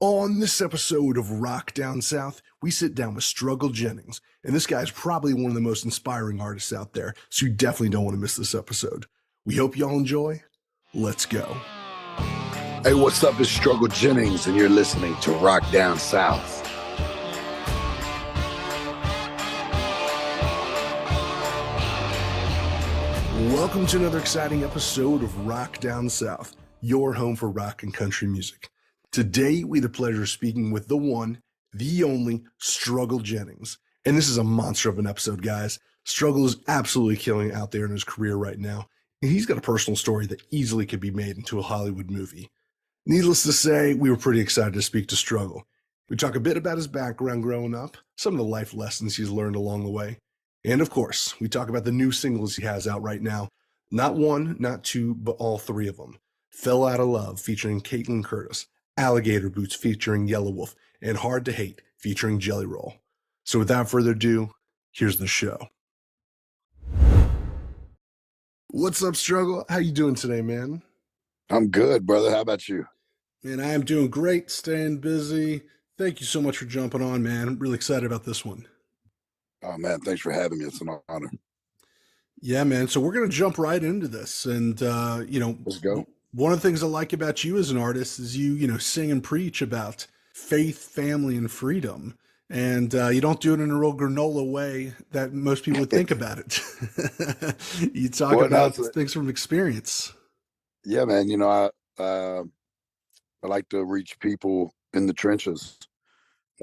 On this episode of Rock Down South, we sit down with Struggle Jennings, and this guy's probably one of the most inspiring artists out there, so you definitely don't want to miss this episode. We hope y'all enjoy. Let's go. Hey, what's up? It's Struggle Jennings, and you're listening to Rock Down South. Welcome to another exciting episode of Rock Down South, your home for rock and country music. Today, we have the pleasure of speaking with the one, the only Struggle Jennings. And this is a monster of an episode, guys. Struggle is absolutely killing it out there in his career right now. And he's got a personal story that easily could be made into a Hollywood movie. Needless to say, we were pretty excited to speak to Struggle. We talk a bit about his background growing up, some of the life lessons he's learned along the way. And of course, we talk about the new singles he has out right now. Not one, not two, but all three of them. Outta Love featuring Caitlynn Curtis, Alligator Boots featuring Yelawolf, and Hard to Hate featuring Jelly Roll. So without further ado, here's the show. What's up, Struggle? How you doing today, man? I'm good, brother. How about you? Man, I am doing great, staying busy. Thank you so much for jumping on, man. I'm really excited about this one. Oh, man, thanks for having me. It's an honor. Yeah, man. So we're going to jump right into this. And, Let's go. One of the things I like about you as an artist is you sing and preach about faith, family, and freedom. And you don't do it in a real granola way that most people would think about it. You talk about things from experience. Yeah, man. I like to reach people in the trenches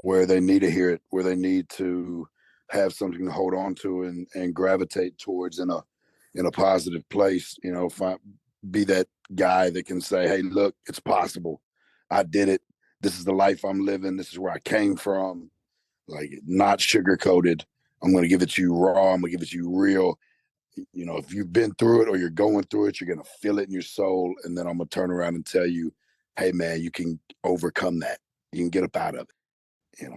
where they need to hear it, where they need to have something to hold on to and gravitate towards in a positive place. Be that guy that can say, hey, look, it's possible. I did it. This is the life I'm living. This is where I came from. Like, not sugar-coated. I'm going to give it to you raw. I'm going to give it to you real. If you've been through it or you're going through it, you're going to feel it in your soul. And then I'm going to turn around and tell you, hey, man, you can overcome that. You can get up out of it,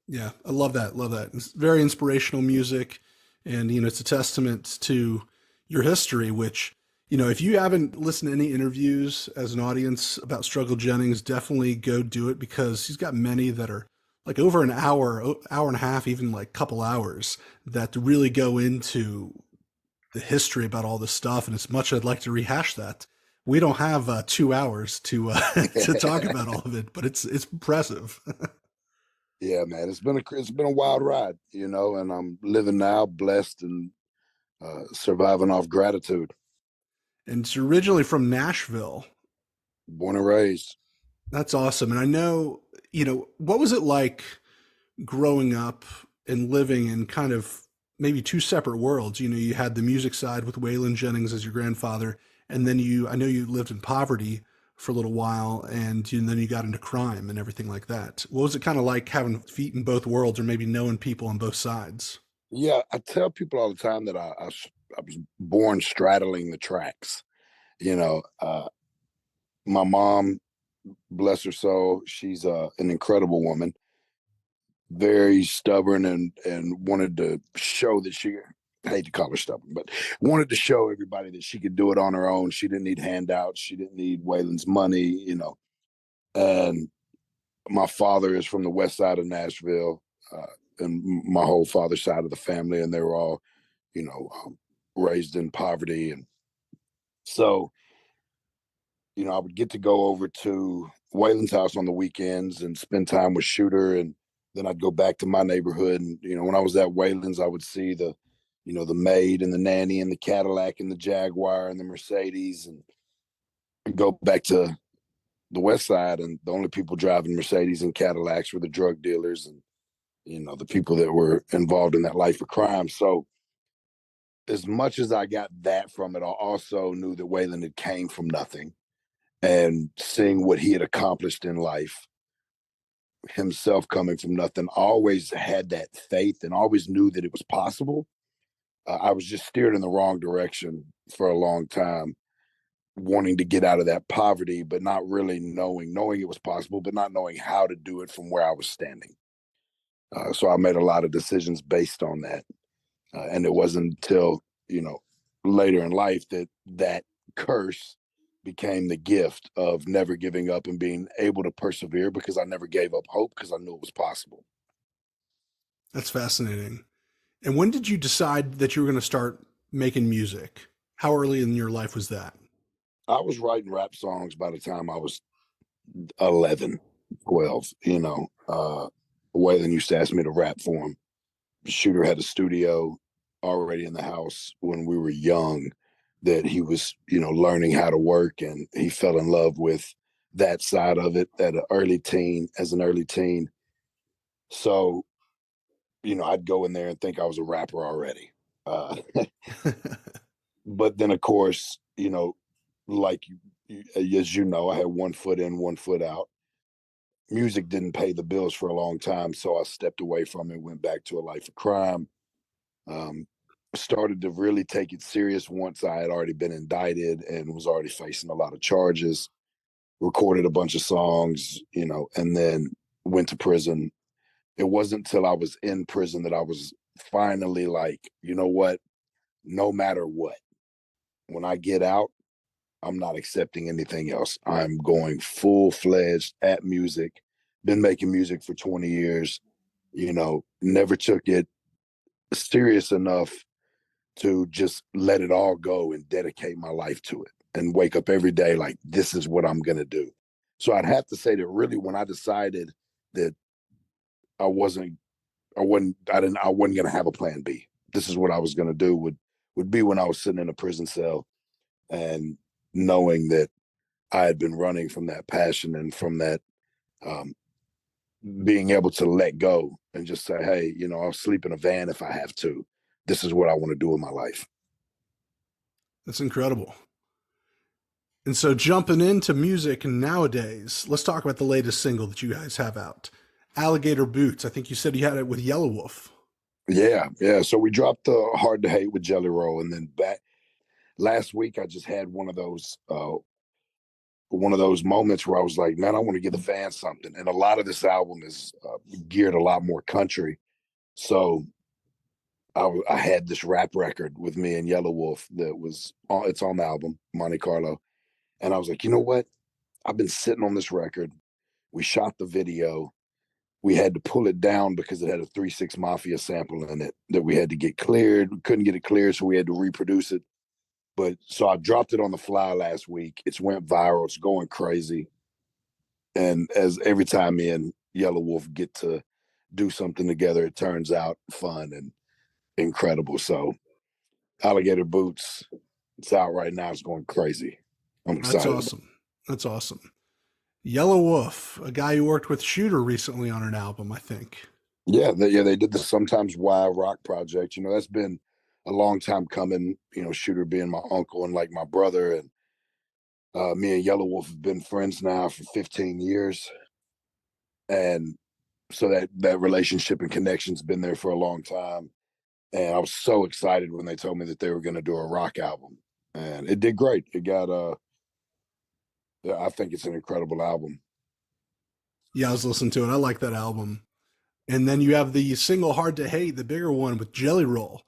Yeah, I love that. Love that. It's very inspirational music. And, it's a testament to your history, which, if you haven't listened to any interviews as an audience about Struggle Jennings, definitely go do it because he's got many that are like over an hour, hour and a half, even like couple hours that really go into the history about all this stuff. And as much as I'd like to rehash that, we don't have 2 hours to to talk about all of it, but it's impressive. Yeah, man, it's been a wild ride, and I'm living now, blessed and surviving off gratitude. And it's originally from Nashville. Born and raised. That's awesome. And I know, what was it like growing up and living in kind of maybe two separate worlds? You had the music side with Waylon Jennings as your grandfather, and then I know you lived in poverty for a little while, and then you got into crime and everything like that. What was it kind of like having feet in both worlds or maybe knowing people on both sides? Yeah, I tell people all the time that I was born straddling the tracks. My mom, bless her soul, she's an incredible woman, very stubborn and wanted to show that I hate to call her stubborn, but wanted to show everybody that she could do it on her own. She didn't need handouts. She didn't need Waylon's money, And my father is from the west side of Nashville, and my whole father's side of the family, and they were all, raised in poverty. And so, I would get to go over to Waylon's house on the weekends and spend time with Shooter, and then I'd go back to my neighborhood. And when I was at Waylon's, I would see the maid and the nanny and the Cadillac and the Jaguar and the Mercedes, and go back to the west side, and the only people driving Mercedes and Cadillacs were the drug dealers and the people that were involved in that life of crime. So as much as I got that from it, I also knew that Waylon had came from nothing, and seeing what he had accomplished in life, himself coming from nothing, I always had that faith and always knew that it was possible. I was just steered in the wrong direction for a long time, wanting to get out of that poverty, but not really knowing it was possible, but not knowing how to do it from where I was standing. So I made a lot of decisions based on that. And it wasn't until, later in life that curse became the gift of never giving up and being able to persevere because I never gave up hope because I knew it was possible. That's fascinating. And when did you decide that you were going to start making music? How early in your life was that? I was writing rap songs by the time I was 11, 12. Waylon used to ask me to rap for him. Shooter had a studio already in the house when we were young that he was, learning how to work, and he fell in love with that side of it as an early teen. So, I'd go in there and think I was a rapper already. But then of course, like as you know, I had one foot in, one foot out. Music didn't pay the bills for a long time, so I stepped away from it, went back to a life of crime. Um, Started to really take it serious once I had already been indicted and was already facing a lot of charges. Recorded a bunch of songs, and then went to prison. It wasn't until I was in prison that I was finally like, you know what? No matter what, when I get out, I'm not accepting anything else. I'm going full fledged at music. Been making music for 20 years, never took it serious enough to just let it all go and dedicate my life to it and wake up every day like, this is what I'm going to do. So I'd have to say that really when I decided that I wasn't, I wasn't, I wasn't going to have a plan B. This is what I was going to do would be when I was sitting in a prison cell and knowing that I had been running from that passion and from that um, being able to let go and just say, hey, I'll sleep in a van if I have to. This is what I want to do in my life. That's incredible. And so jumping into music nowadays, let's talk about the latest single that you guys have out. Alligator Boots. I think you said you had it with Yelawolf. Yeah, yeah. So we dropped the Hard to Hate with Jelly Roll, and then back last week I just had one of those moments where I was like, man, I want to give the fans something. And a lot of this album is geared a lot more country. So I had this rap record with me and Yelawolf it's on the album Monte Carlo, and I was like, you know what? I've been sitting on this record. We shot the video. We had to pull it down because it had a 3-6 Mafia sample in it that we had to get cleared. We couldn't get it cleared, so we had to reproduce it. But so I dropped it on the fly last week. It's went viral. It's going crazy. And as every time me and Yelawolf get to do something together, it turns out fun and incredible. So Alligator Boots, it's out right now. It's going crazy. I'm That's excited. awesome. That's awesome. Yellow Wolf, a guy who worked with Shooter recently on an album, I think. They did the Sometimes Wild Rock project. That's been a long time coming. Shooter being my uncle and like my brother, and me and Yelawolf have been friends now for 15 years, and so that relationship and connection's been there for a long time. And I was so excited when they told me that they were going to do a rock album, and it did great. It got I think it's an incredible album. Yeah, I was listening to it. I like that album. And then you have the single Hard to Hate, the bigger one with Jelly Roll.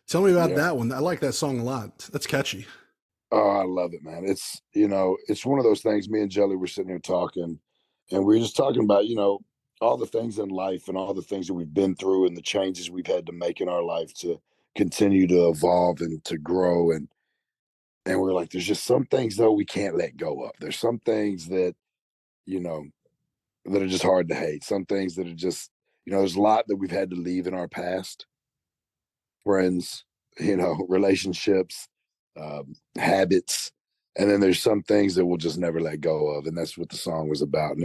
Tell me about Yeah. that one. I like that song a lot. That's catchy. Oh, I love it, man. It's one of those things. Me and Jelly were sitting here talking, and we were just talking about, all the things in life and all the things that we've been through and the changes we've had to make in our life to continue to evolve and to grow. And we're like, there's just some things though we can't let go of. There's some things that, you know, that are just hard to hate. Some things that are just, there's a lot that we've had to leave in our past, friends, relationships, habits, and then there's some things that we'll just never let go of, and that's what the song was about. And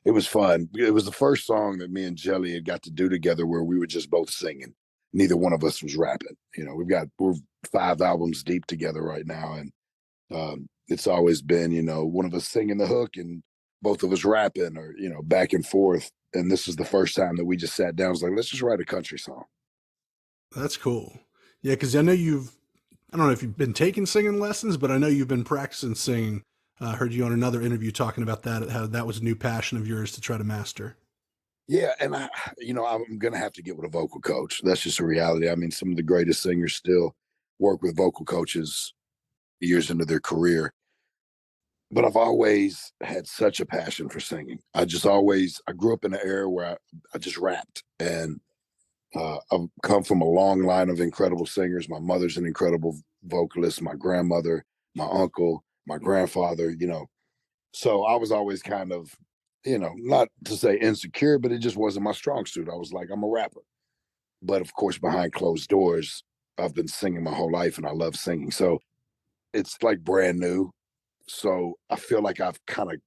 it was fun. It was the first song that me and Jelly had got to do together where we were just both singing. Neither one of us was rapping. We're 5 albums deep together right now, and it's always been one of us singing the hook and both of us rapping, or back and forth. And this was the first time that we just sat down. I was like, let's just write a country song. That's cool. Yeah, because I don't know if you've been taking singing lessons, but I know you've been practicing singing. I heard you on another interview talking about that, how that was a new passion of yours to try to master. Yeah, and I'm gonna have to get with a vocal coach. That's just a reality. I mean, some of the greatest singers still work with vocal coaches years into their career. but I've always had such a passion for singing. I grew up in an era where I just rapped, and I've come from a long line of incredible singers. My mother's an incredible vocalist, my grandmother, my uncle, my grandfather, So I was always kind of, not to say insecure, but it just wasn't my strong suit. I was like, I'm a rapper. But of course, behind closed doors, I've been singing my whole life and I love singing. So it's like brand new. So I feel like I've kind of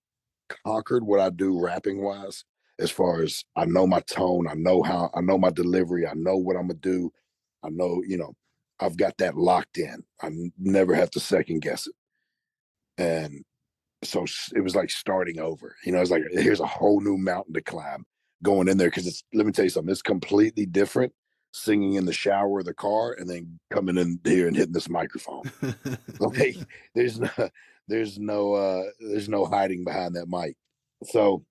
conquered what I do rapping wise, as far as I know my tone, I know my delivery, I know what I'm gonna do. I know, I've got that locked in. Never have to second guess it. And so it was like starting over. It's like here's a whole new mountain to climb going in there because let me tell you something, it's completely different singing in the shower or the car and then coming in here and hitting this microphone. Like there's no there's no hiding behind that mic. So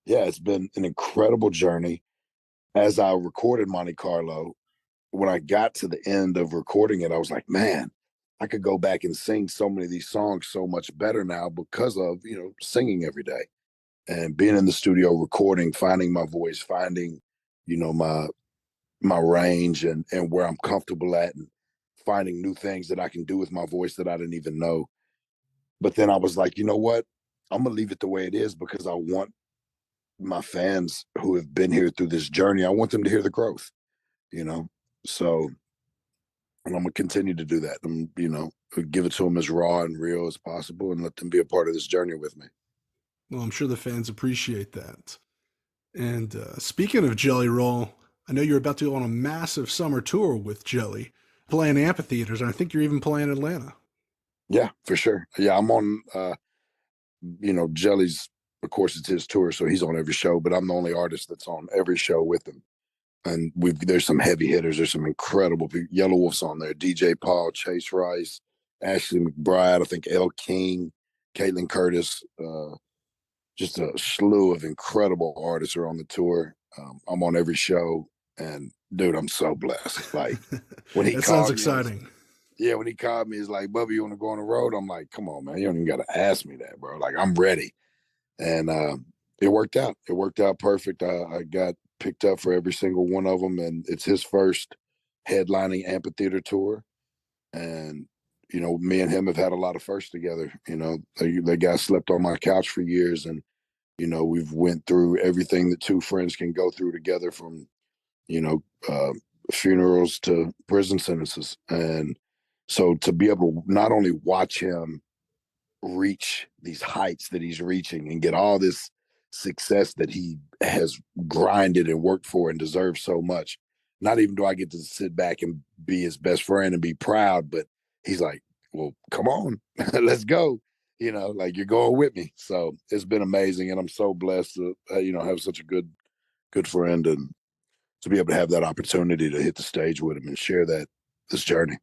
yeah, it's been an incredible journey. As I recorded Monte Carlo, when I got to the end of recording it, I was like, man, I could go back and sing so many of these songs so much better now because of, singing every day and being in the studio recording, finding my voice, finding, my range and where I'm comfortable at and finding new things that I can do with my voice that I didn't even know. But then I was like, you know what? I'm gonna leave it the way it is because I want my fans who have been here through this journey, I want them to hear the growth, you know? So, and I'm gonna continue to do that. Give it to them as raw and real as possible and let them be a part of this journey with me. Well, I'm sure the fans appreciate that. And speaking of Jelly Roll, I know you're about to go on a massive summer tour with Jelly, playing amphitheaters, and I think you're even playing Atlanta. Yeah, for sure. Yeah, I'm on, Jelly's, of course, it's his tour, so he's on every show, but I'm the only artist that's on every show with him. And there's some heavy hitters. There's some incredible people. Yelawolf's on there. DJ Paul, Chase Rice, Ashley McBride. I think El King, Caitlynn Curtis. Just a slew of incredible artists are on the tour. I'm on every show, and dude, I'm so blessed. Like when he That sounds called me, exciting. yeah, when he called me, he's like, "Bubba, you want to go on the road?" I'm like, "Come on, man, you don't even got to ask me that, bro. Like I'm ready." And it worked out. It worked out perfect. I got picked up for every single one of them, and it's his first headlining amphitheater tour. And me and him have had a lot of firsts together. That guy slept on my couch for years, and we've went through everything that two friends can go through together, from you know uh, funerals to prison sentences. And so to be able to not only watch him reach these heights that he's reaching and get all this success that he has grinded and worked for and deserves so much. Not even do I get to sit back and be his best friend and be proud, but he's like, well, come on, let's go. Like you're going with me. So it's been amazing. And I'm so blessed to, have such a good friend and to be able to have that opportunity to hit the stage with him and share this journey.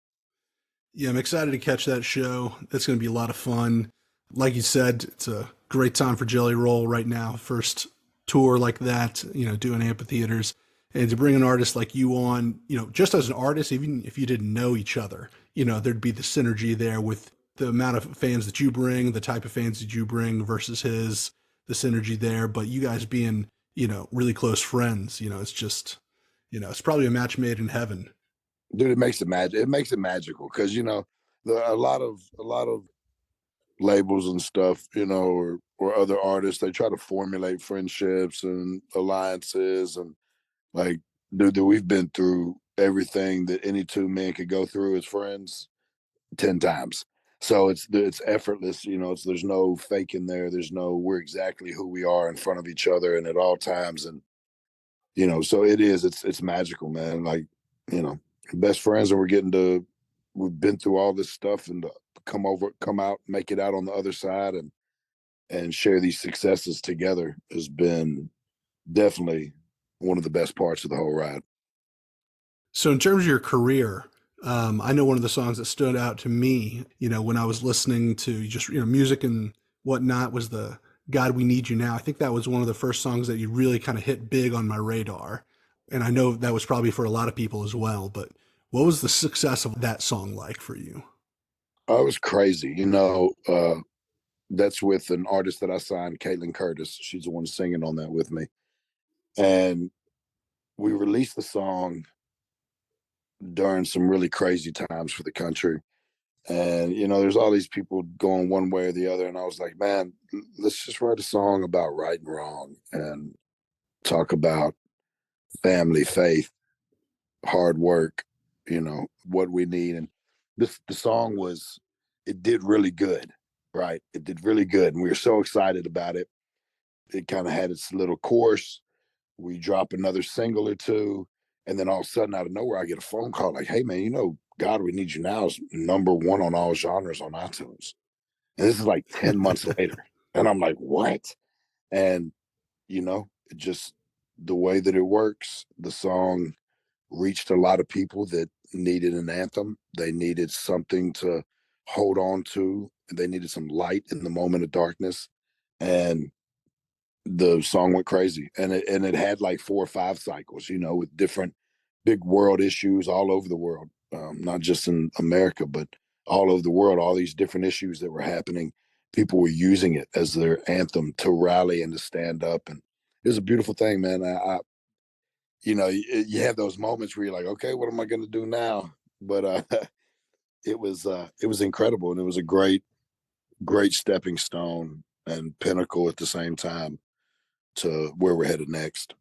Yeah, I'm excited to catch that show. That's going to be a lot of fun. Like you said, it's a great time for Jelly Roll right now. First tour like that, doing amphitheaters. And to bring an artist like you on, just as an artist, even if you didn't know each other, there'd be the synergy there with the amount of fans that you bring, the type of fans that you bring versus the synergy there. But you guys being, really close friends, it's just, it's probably a match made in heaven. Dude, it makes it magic. It makes it magical because a lot of labels and stuff, or other artists, they try to formulate friendships and alliances, and like, dude, we've been through everything that any two men could go through as friends 10 times. So it's effortless. There's no fake in there. We're exactly who we are in front of each other and at all times. And so it's magical, man. Like, you know, best friends, and we've been through all this stuff, and to come out, make it out on the other side, and share these successes together has been definitely one of the best parts of the whole ride. So, in terms of your career, I know one of the songs that stood out to me, when I was listening to just, music and whatnot was the God We Need You Now. I think that was one of the first songs that you really kind of hit big on my radar. And I know that was probably for a lot of people as well, but what was the success of that song like for you? Oh, it was crazy. That's with an artist that I signed, Caitlynn Curtis. She's the one singing on that with me. And we released the song during some really crazy times for the country. And, there's all these people going one way or the other. And I was like, man, let's just write a song about right and wrong and talk about family, faith, hard work, what we need. And the song it did really good, right? It did really good. And we were so excited about it. It kind of had its little course. We drop another single or two. And then all of a sudden, out of nowhere, I get a phone call like, hey, man, God, We Need You Now is #1 on all genres on iTunes. And this is like 10 months later. And I'm like, what? And, it just the way that it works, the song reached a lot of people that needed an anthem. They needed something to hold on to. They needed some light in the moment of darkness. And the song went crazy. And it had like 4 or 5 cycles, with different big world issues all over the world, not just in America, but all over the world, all these different issues that were happening. People were using it as their anthem to rally and to stand up. And it was a beautiful thing, man. You have those moments where you're like, okay, what am I going to do now? But it was incredible. And it was a great, great stepping stone and pinnacle at the same time to where we're headed next.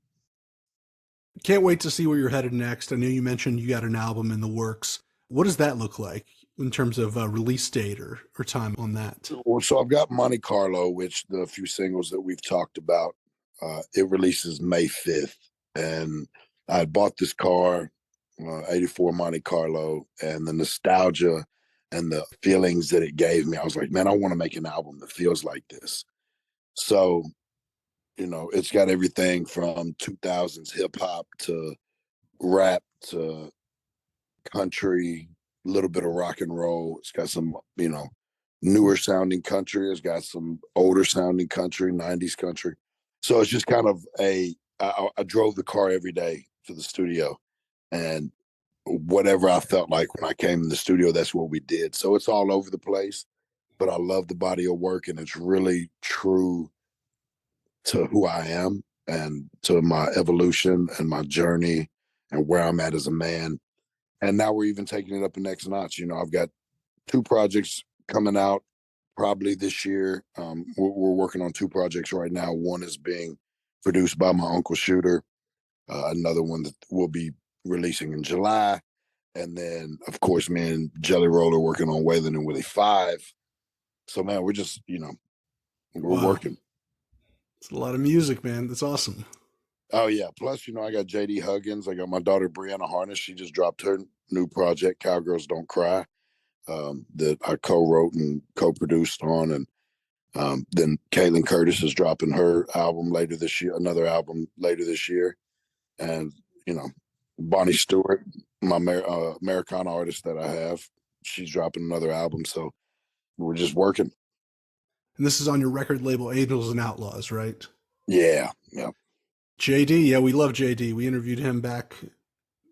Can't wait to see where you're headed next. I know you mentioned you got an album in the works. What does that look like in terms of release date or time on that? Well, so I've got Monte Carlo, which the few singles that we've talked about, it releases May 5th. And I had bought this car, 84 Monte Carlo, and the nostalgia and the feelings that it gave me. I was like, man, I want to make an album that feels like this. So, it's got everything from 2000s hip hop to rap to country, a little bit of rock and roll. It's got some, newer sounding country. It's got some older sounding country, 90s country. So it's just kind of I drove the car every day to the studio, and whatever I felt like when I came in the studio, that's what we did. So it's all over the place, but I love the body of work, and it's really true to who I am and to my evolution and my journey and where I'm at as a man. And now we're even taking it up a next notch. I've got 2 projects coming out probably this year. We're working on 2 projects right now. One is being produced by my uncle Shooter. Another one that we'll be releasing in July. And then, of course, me and Jelly Roller working on Waylon and Willie 5. So, man, we're just, we're Wow. working. It's a lot of music, man. That's awesome. Oh, yeah. Plus, I got JD Huggins. I got my daughter, Brianna Harness. She just dropped her new project, Cowgirls Don't Cry, that I co-wrote and co-produced on. And then Caitlynn Curtis is dropping her album later this year, another album later this year. And, Bonnie Stewart, my Americana artist that I have, she's dropping another album. So we're just working. And this is on your record label, Angels and Outlaws, right? Yeah. Yeah. JD, yeah, we love JD. We interviewed him back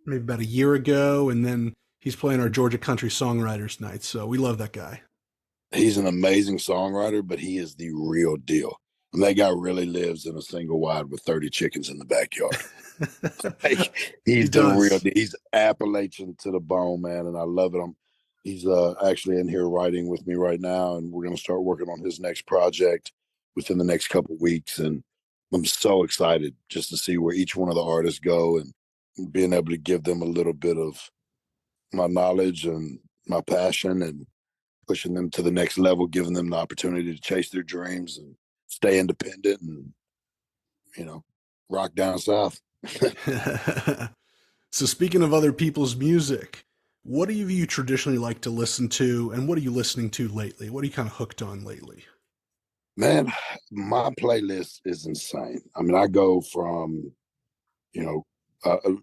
maybe about a year ago, and then he's playing our Georgia Country Songwriters Night. So we love that guy. He's an amazing songwriter, but he is the real deal. And that guy really lives in a single wide with 30 chickens in the backyard. Like, He he's the real does. deal. He's Appalachian to the bone, man, and I love it. He's actually in here writing with me right now, and we're going to start working on his next project within the next couple of weeks. And I'm so excited just to see where each one of the artists go and being able to give them a little bit of my knowledge and my passion and pushing them to the next level, giving them the opportunity to chase their dreams and stay independent and, rock down south. So speaking of other people's music, what do you traditionally like to listen to, and what are you listening to lately? What are you kind of hooked on lately? Man, my playlist is insane. I mean, I go from, you know,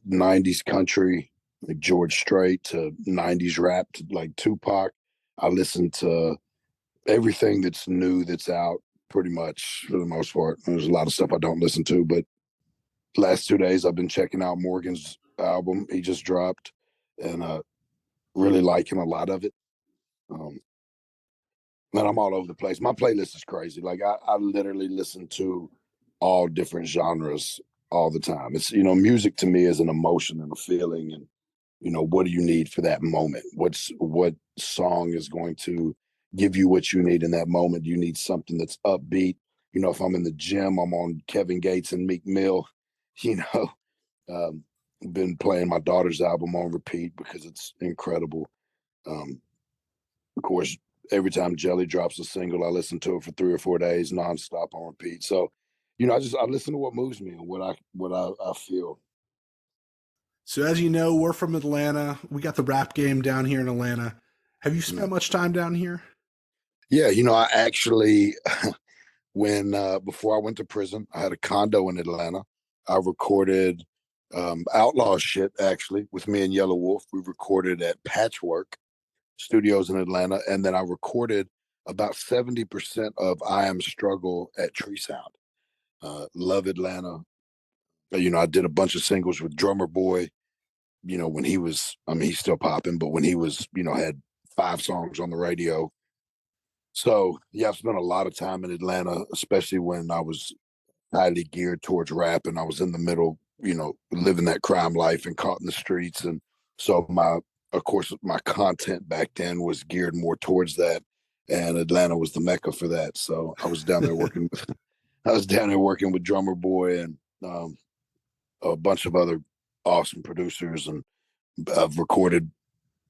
90s country, like George Strait, to 90s rap, to like Tupac. I listen to everything that's new that's out pretty much for the most part. There's a lot of stuff I don't listen to, but last 2 days I've been checking out Morgan's album he just dropped, and really liking a lot of it. Um, Man, I'm all over the place. My playlist is crazy. Like I literally listen to all different genres all the time. It's music to me is an emotion and a feeling, and what do you need for that moment? What song is going to give you what you need in that moment? You need something that's upbeat. If I'm in the gym, I'm on Kevin Gates and Meek Mill. You know, um, been playing my daughter's album on repeat because it's incredible. Um, of course, every time Jelly drops a single, I listen to it for 3 or 4 days nonstop on repeat. So, I listen to what moves me and what I feel. So as you know, we're from Atlanta. We got the rap game down here in Atlanta. Have you spent Mm. much time down here? Yeah, I actually when before I went to prison, I had a condo in Atlanta. I recorded outlaw shit actually with me and Yelawolf. We recorded at Patchwork Studios in Atlanta, and then I recorded about 70% of I Am Struggle at Tree Sound. Love Atlanta. I did a bunch of singles with Drummer Boy. When he was, I mean, he's still popping, but when he was, had 5 songs on the radio. So yeah, I've spent a lot of time in Atlanta, especially when I was highly geared towards rap and I was in the middle, living that crime life and caught in the streets. And so of course, my content back then was geared more towards that. And Atlanta was the mecca for that. So I was down there working with, I was down there working with Drummer Boy and a bunch of other awesome producers. And I've recorded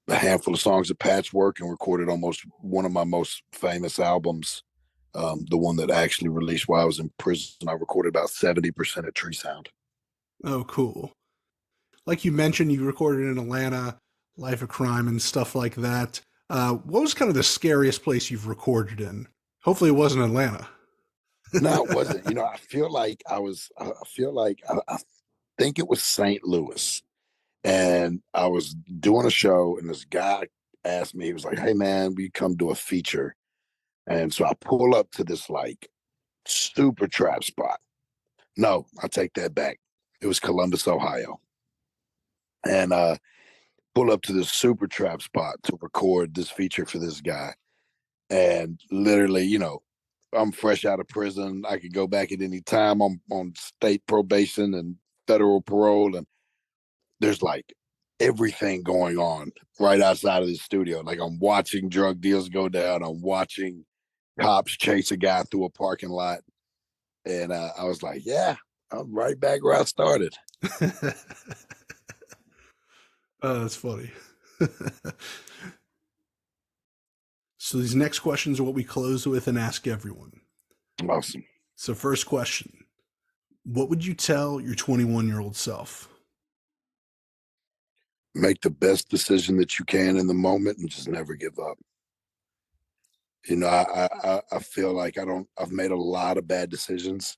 a handful of songs at Patchwork and recorded almost one of my most famous albums, the one that actually released while I was in prison. I recorded about 70% at Tree Sound. Oh, cool. Like you mentioned, you recorded in Atlanta, Life of Crime and stuff like that. What was kind of the scariest place you've recorded in? Hopefully it wasn't Atlanta. No, it wasn't. I feel like I think it was St. Louis. And I was doing a show, and this guy asked me, he was like, "Hey, man, we come do a feature." And so I pull up to this like super trap spot. No, I take that back. It was Columbus, Ohio. And pull up to this super trap spot to record this feature for this guy. And literally, I'm fresh out of prison. I could go back at any time. I'm on state probation and federal parole. And there's like everything going on right outside of the studio. Like I'm watching drug deals go down. I'm watching cops chase a guy through a parking lot. And I was like, yeah, I'm right back where I started. Oh, that's funny. So these next questions are what we close with and ask everyone. Awesome. So first question, what would you tell your 21-year-old self? Make the best decision that you can in the moment and just never give up. I feel like I've made a lot of bad decisions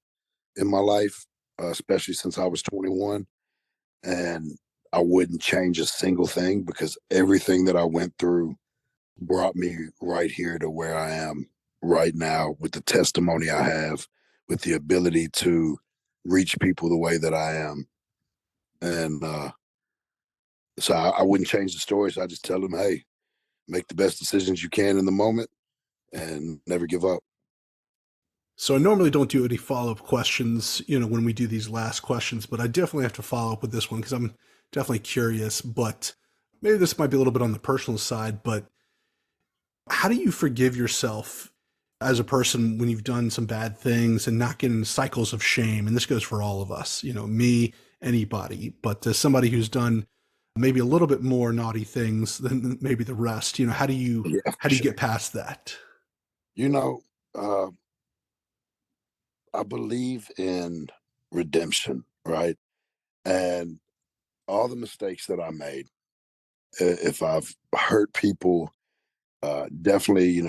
in my life, especially since I was 21. And I wouldn't change a single thing because everything that I went through brought me right here to where I am right now with the testimony I have, with the ability to reach people the way that I am. And so I wouldn't change the stories. I just tell them, hey, make the best decisions you can in the moment and never give up. So I normally don't do any follow-up questions, when we do these last questions, but I definitely have to follow up with this one because I'm definitely curious, but maybe this might be a little bit on the personal side, but how do you forgive yourself as a person when you've done some bad things and not get into cycles of shame? And this goes for all of us, me, anybody, but as somebody who's done maybe a little bit more naughty things than maybe the rest, how do you Yeah, how for do you get sure. past that? You know, uh, I believe in redemption, right? And all the mistakes that I made, if I've hurt people, definitely,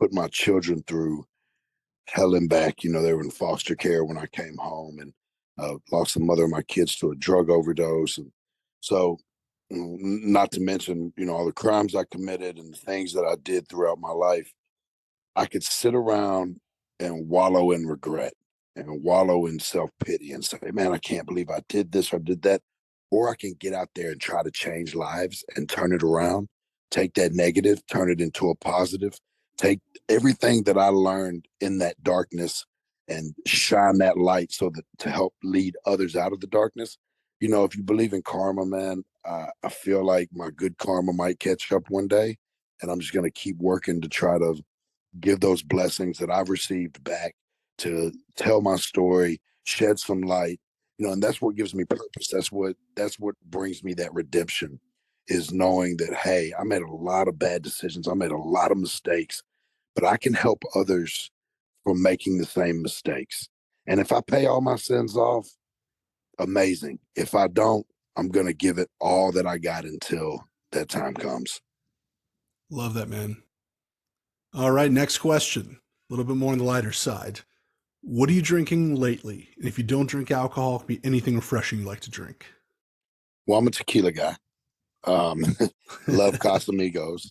put my children through hell and back. They were in foster care when I came home and lost the mother of my kids to a drug overdose. And so, not to mention, all the crimes I committed and the things that I did throughout my life. I could sit around and wallow in regret and wallow in self pity and say, man, I can't believe I did this or did that. Or I can get out there and try to change lives and turn it around, take that negative, turn it into a positive, take everything that I learned in that darkness and shine that light so that to help lead others out of the darkness. You know, if you believe in karma, man, I feel like my good karma might catch up one day, and I'm just going to keep working to try to give those blessings that I've received back, to tell my story, shed some light, you know, and that's what gives me purpose. That's what brings me that redemption, is knowing that, hey, I made a lot of bad decisions. I made a lot of mistakes, but I can help others from making the same mistakes. And if I pay all my sins off, amazing. If I don't, I'm going to give it all that I got until that time comes. Love that, man. All right, next question. A little bit more on the lighter side. What are you drinking lately? And if you don't drink alcohol, it could be anything refreshing you like to drink. Well, I'm a tequila guy. Um, love Casamigos.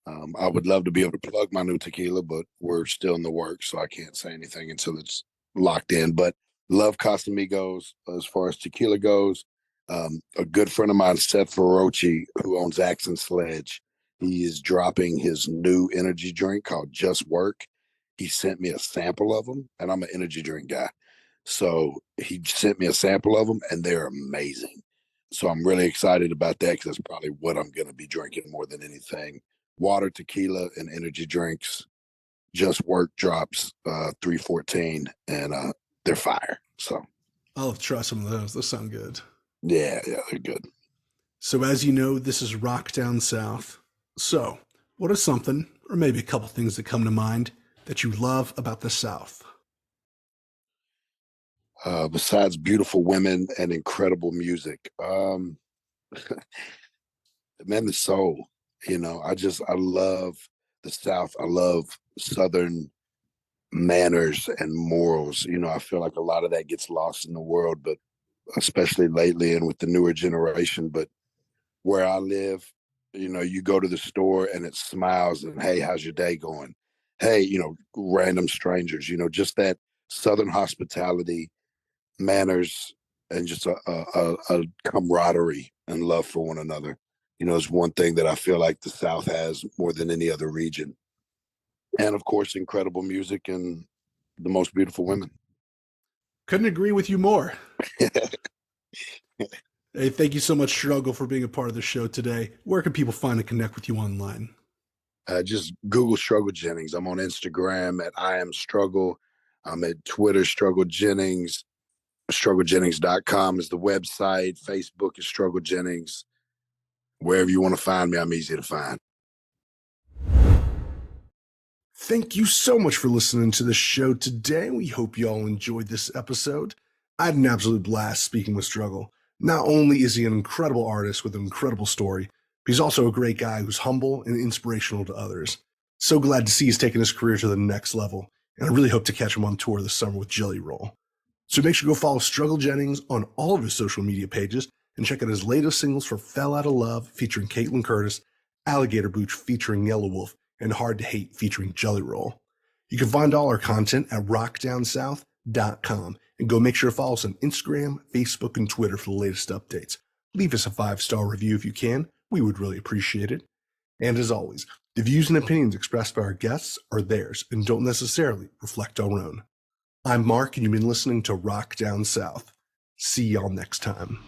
I would love to be able to plug my new tequila, but we're still in the works, so I can't say anything until it's locked in. But love Casamigos as far as tequila goes. A good friend of mine, Seth Ferrochi, who owns Axe and Sledge, he is dropping his new energy drink called Just Work. He sent me a sample of them, and I'm an energy drink guy. So he sent me a sample of them, and they're amazing. So I'm really excited about that, because that's probably what I'm going to be drinking more than anything. Water, tequila, and energy drinks. Just Work drops 314, and they're fire. So I'll try some of those. Those sound good. yeah, they're good. So, as you know, this is Rock Down South. So, what is something, or maybe a couple things that come to mind, that you love about the South? Besides beautiful women and incredible music, man, the soul. You know, I love the South. I love Southern manners and morals. You know, I feel like a lot of that gets lost in the world, but especially lately and with the newer generation. But where I live, you know, you go to the store and it smiles and, hey, how's your day going? Hey, you know, random strangers, you know, just that Southern hospitality, manners, and just a camaraderie and love for one another. You know, is one thing that I feel like the South has more than any other region. And of course, incredible music and the most beautiful women. Couldn't agree with you more. Hey, thank you so much, Struggle, for being a part of the show today. Where can people find and connect with you online? Just Google Struggle Jennings. I'm on Instagram at I am Struggle. I'm at Twitter, Struggle Jennings. StruggleJennings.com is the website. Facebook is Struggle Jennings. Wherever you want to find me, I'm easy to find. Thank you so much for listening to the show today. We hope you all enjoyed this episode. I had an absolute blast speaking with Struggle. Not only is he an incredible artist with an incredible story, but he's also a great guy who's humble and inspirational to others. So glad to see he's taken his career to the next level, and I really hope to catch him on tour this summer with Jelly Roll. So make sure to go follow Struggle Jennings on all of his social media pages and check out his latest singles for Fell Outta Love featuring Caitlynn Curtis, Alligator Boots featuring Yelawolf, and Hard to Hate featuring Jelly Roll. You can find all our content at rockdownsouth.com and go make sure to follow us on Instagram, Facebook, and Twitter for the latest updates. Leave us a 5-star review if you can. We would really appreciate it. And as always, the views and opinions expressed by our guests are theirs and don't necessarily reflect our own. I'm Mark, and you've been listening to Rock Down South. See y'all next time.